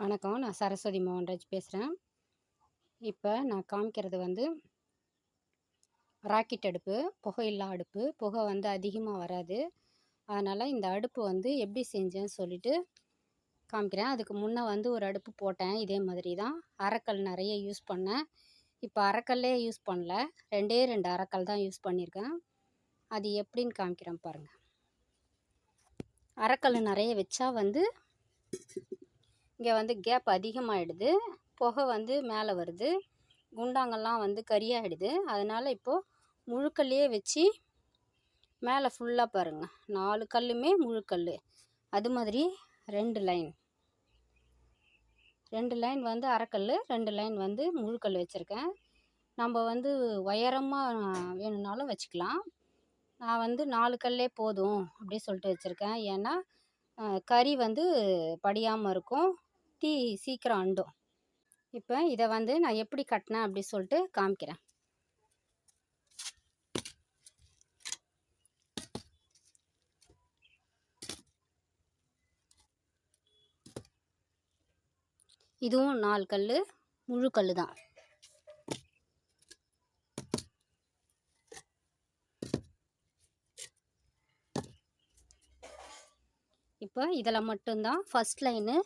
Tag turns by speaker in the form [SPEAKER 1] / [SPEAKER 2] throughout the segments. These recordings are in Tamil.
[SPEAKER 1] வணக்கம். நான் சரஸ்வதி மோகன்ராஜ் பேசுகிறேன். இப்போ நான் காமிக்கிறது வந்து ராக்கெட் அடுப்பு, புகையில்லா அடுப்பு. புகை வந்து அதிகமாக வராது. அதனால் இந்த அடுப்பு வந்து எப்படி செஞ்சேன்னு சொல்லிட்டு காமிக்கிறேன். அதுக்கு முன்னே வந்து ஒரு அடுப்பு போட்டேன். இதே மாதிரி தான் அரைக்கல் நிறைய யூஸ் பண்ணேன். இப்போ அரைக்கல்லே யூஸ் பண்ணல, 2 அரைக்கல் தான் யூஸ் பண்ணியிருக்கேன். அது எப்படின்னு காமிக்கிறேன் பாருங்கள். அரைக்கல் நிறைய வச்சா வந்து இங்கே வந்து கேப் அதிகமாகிடுது, புகை வந்து மேலே வருது, குண்டாங்கெல்லாம் வந்து கரியாகிடுது. அதனால் இப்போது முழுக்கல்லையே வச்சு மேலே ஃபுல்லாக பாருங்கள், 4 கல்லுமே முழுக்கல். அது மாதிரி 2 லைன் வந்து அரைக்கல், 2 லைன் வந்து முழுக்கல் வச்சுருக்கேன். நம்ம வந்து உயரமாக வேணும்னாலும் வச்சுக்கலாம். நான் வந்து 4 கல்லே போதும் அப்படி சொல்லிட்டு வச்சுருக்கேன். ஏன்னா கறி வந்து படியாமல் இருக்கும், தீ சீக்கிரம் அண்டும். இப்போ இதை வந்து நான் எப்படி கட்டினேன் அப்படி சொல்லிட்டு காமிக்கிறேன். இதுவும் 4 கல், முழு கல் தான். இப்போ இதில் மட்டும்தான் ஃபஸ்ட் லைனு,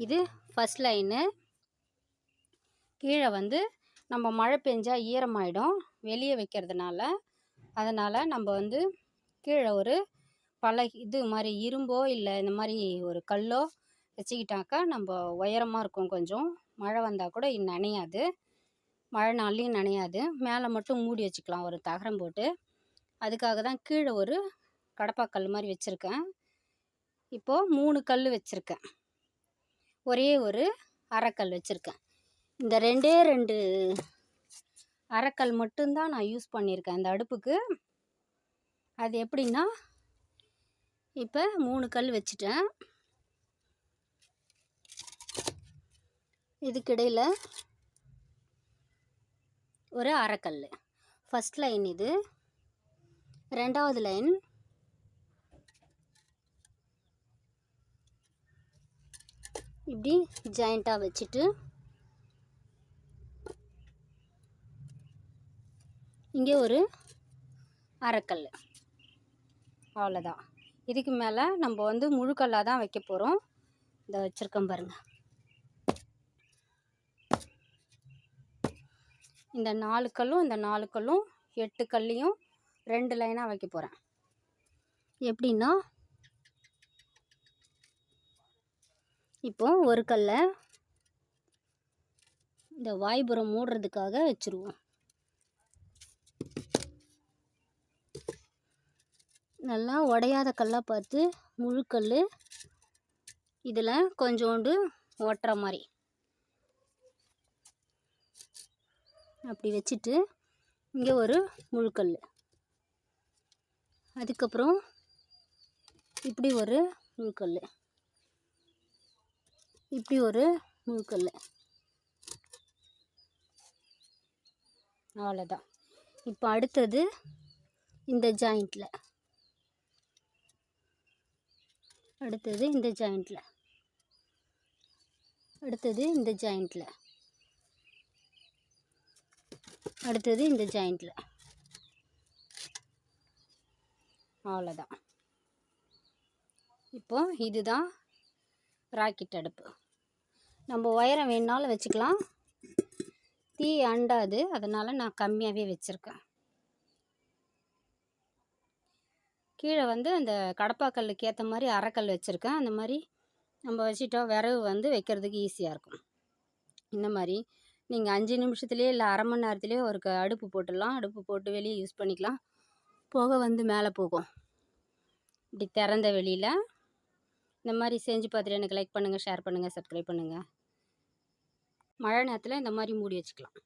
[SPEAKER 1] இது ஃபஸ்ட் லைனு. கீழே வந்து நம்ம மழை பெஞ்சால் ஈரமாயிடும் வெளியே வைக்கிறதுனால. அதனால் நம்ம வந்து கீழே ஒரு இது மாதிரி இரும்போ இல்லை இந்த மாதிரி ஒரு கல்லோ வச்சுக்கிட்டாக்கா நம்ம உயரமாக இருக்கும். கொஞ்சம் மழை வந்தால் கூட நனையாது, மழை நாள்லையும் நனையாது. மேலே மட்டும் மூடி வச்சுக்கலாம் ஒரு தகரம் போட்டு. அதுக்காக தான் கீழே ஒரு கடப்பாக்கல் மாதிரி வச்சுருக்கேன். இப்போது 3 கல் வச்சுருக்கேன், ஒரே ஒரு அரைக்கல் வச்சுருக்கேன். இந்த 2 அரைக்கல் மட்டும்தான் நான் யூஸ் பண்ணியிருக்கேன் இந்த அடுப்புக்கு. அது எப்படின்னா, இப்போ 3 கல் வச்சுட்டேன். இதுக்கிடையில் ஒரு அரைக்கல். ஃபஸ்ட் லைன் இது, 2வது லைன். இப்படி ஜாயிண்ட்டாக வச்சுட்டு இங்கே ஒரு அரைக்கல். அவ்வளோதான். இதுக்கு மேலே நம்ம வந்து முழுக்கல்லாக தான் வைக்க போகிறோம். இதை வச்சுருக்கோம் பாருங்கள். இந்த 4 கல்லும் இந்த 4 கல்லும் 8 கல்லையும் 2 லைனாக வைக்க போகிறேன். எப்படின்னா, இப்போ ஒரு கல்லை இந்த வாய்ப்புறம் மூடுறதுக்காக வச்சுருவோம். நல்லா உடையாத கல்லாக பார்த்து முழுக்கல், இதில் கொஞ்சோண்டு ஓட்டுற மாதிரி அப்படி வச்சுட்டு இங்கே ஒரு முழுக்கல். அதுக்கப்புறம் இப்படி ஒரு முழுக்கல், இப்படி ஒரு முழுக்கல். அவ்வளோதான். இப்போ அடுத்தது இந்த ஜாயிண்டில், அடுத்தது இந்த ஜாயிண்டில், அடுத்தது இந்த ஜாயிண்டில், அடுத்தது இந்த ஜாயிண்டில். அவ்வளோதான். இப்போ இதுதான் ராக்கெட் அடுப்பு. நம்ம உயரம் வேணுனாலும் வச்சுக்கலாம், தீ அண்டாது. அதனால் நான் கம்மியாகவே வச்சுருக்கேன். கீழே வந்து அந்த கடப்பாக்கல்லுக்கு ஏற்ற மாதிரி அரைக்கல் வச்சுருக்கேன். அந்த மாதிரி நம்ம வச்சுட்டோம், விறகு வந்து வைக்கிறதுக்கு ஈஸியாக இருக்கும். இந்த மாதிரி நீங்கள் 5 நிமிஷத்துலேயே இல்லை அரை மணி நேரத்துலேயே ஒரு அடுப்பு போட்டுடலாம். அடுப்பு போட்டு வெளியே யூஸ் பண்ணிக்கலாம். புகை வந்து மேலே போகும் இப்படி திறந்த வெளியில். இந்த மாதிரி செஞ்சு பார்த்துட்டு எனக்கு லைக் பண்ணுங்கள், ஷேர் பண்ணுங்கள், சப்ஸ்கிரைப் பண்ணுங்கள். மழை நேரத்தில் இந்த மாதிரி மூடி வச்சுக்கலாம்.